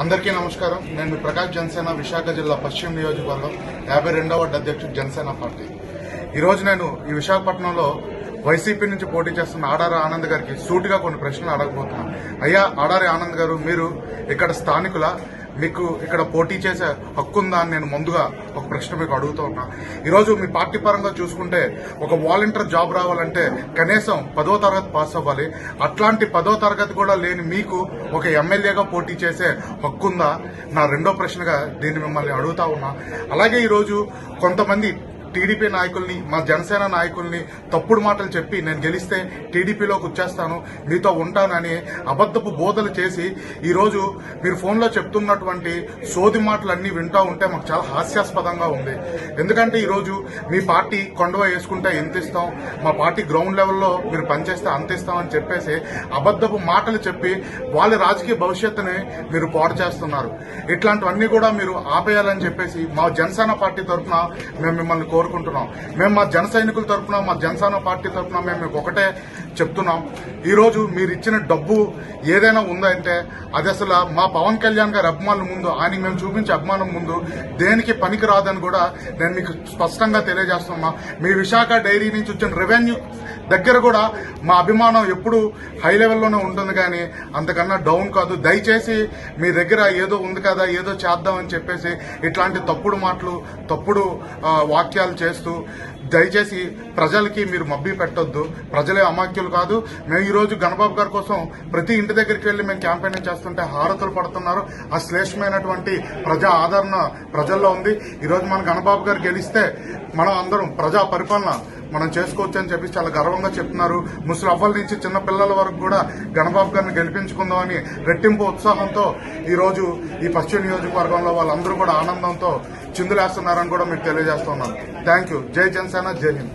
అందరికీ నమస్కారం. నేను మీ ప్రకాష్ జనసేన విశాఖ జిల్లా పశ్చిమ నియోజకవర్గం 52వ వార్డు అధ్యక్షుడు జనసేన పార్టీ. ఈరోజు నేను ఈ విశాఖపట్నంలో వైసీపీ నుంచి పోటీ చేస్తున్న ఆడారి ఆనంద్ గారికి సూటిగా కొన్ని ప్రశ్నలు అడగబోతున్నాను. అయ్యా ఆడారి ఆనంద్ గారు, మీరు ఇక్కడ స్థానికుల, మీకు ఇక్కడ పోటీ చేసే హక్కు ఉందా అని నేను ముందుగా ఒక ప్రశ్న మీకు అడుగుతూ ఉన్నా. ఈరోజు మీ పార్టీ పరంగా చూసుకుంటే ఒక వాలంటీర్ జాబ్ రావాలంటే కనీసం 10వ తరగతి పాస్ అవ్వాలి. అట్లాంటి 10వ తరగతి కూడా లేని మీకు ఒక ఎమ్మెల్యేగా పోటీ చేసే హక్కు ఉందా? నా రెండో ప్రశ్నగా దీన్ని మిమ్మల్ని అడుగుతా ఉన్నా. అలాగే ఈరోజు కొంతమంది టీడీపీ నాయకుల్ని, మా జనసేన నాయకుల్ని తప్పుడు మాటలు చెప్పి నేను గెలిస్తే టీడీపీలోకి వచ్చేస్తాను, మీతో ఉంటానని అబద్దపు బోధలు చేసి ఈరోజు మీరు ఫోన్లో చెప్తున్నటువంటి సోది మాటలన్నీ వింటూ ఉంటే మాకు చాలా హాస్యాస్పదంగా ఉంది. ఎందుకంటే ఈరోజు మీ పార్టీ కొండవ వేసుకుంటే ఎంత ఇస్తాం, మా పార్టీ గ్రౌండ్ లెవెల్లో మీరు పనిచేస్తే అంత ఇస్తామని చెప్పేసి అబద్దపు మాటలు చెప్పి వాళ్ళ రాజకీయ భవిష్యత్తుని మీరు పాడు చేస్తున్నారు. ఇట్లాంటివన్నీ కూడా మీరు ఆపేయాలని చెప్పేసి మా జనసేన పార్టీ తరఫున మేము మిమ్మల్ని కోరుకుంటున్నాం. మేము మా జన సైనికుల తరఫున, మా జనసేన పార్టీ తరఫున మేము మీకు ఒకటే చెప్తున్నాం. ఈరోజు మీరు ఇచ్చిన డబ్బు ఏదైనా ఉందంటే అది అసలు మా పవన్ కళ్యాణ్ గారి అభిమానుల ముందు, ఆయనకి మేము చూపించే అభిమానం ముందు దేనికి పనికి రాదని కూడా నేను మీకు స్పష్టంగా తెలియజేస్తున్నా. మీ విశాఖ డైరీ నుంచి వచ్చిన రెవెన్యూ దగ్గర కూడా మా అభిమానం ఎప్పుడు హై లెవెల్లోనే ఉంటుంది, కానీ అంతకన్నా డౌన్ కాదు. దయచేసి మీ దగ్గర ఏదో ఉంది కదా, ఏదో చేద్దామని చెప్పేసి ఇట్లాంటి తప్పుడు మాటలు, తప్పుడు వాక్యాలు చేస్తూ దయచేసి ప్రజలకి మీరు మబ్బి పెట్టొద్దు. ప్రజలే అమాఖ్యులు కాదు. మేము ఈరోజు గణబాబు గారి కోసం ప్రతి ఇంటి దగ్గరికి వెళ్లి మేము క్యాంపెయినింగ్ చేస్తుంటే హారతులు పడుతున్నారు. ఆ శ్లేషమైనటువంటి ప్రజా ఆదరణ ప్రజల్లో ఉంది. ఈరోజు మన గణబాబు గారు గెలిస్తే మనం అందరం ప్రజా పరిపాలన మనం చేసుకోవచ్చు అని చెప్పి చాలా గర్వంగా చెప్తున్నారు. ముసలవ్వల నుంచి చిన్న పిల్లల వరకు కూడా గణబాబు గారిని గెలిపించుకుందామని రెట్టింపు ఉత్సాహంతో ఈరోజు ఈ పశ్చిమ నియోజకవర్గంలో వాళ్ళందరూ కూడా ఆనందంతో చిందులేస్తున్నారని కూడా మీకు తెలియజేస్తున్నాను. Thank you. జై జనసేన, జై హింద్.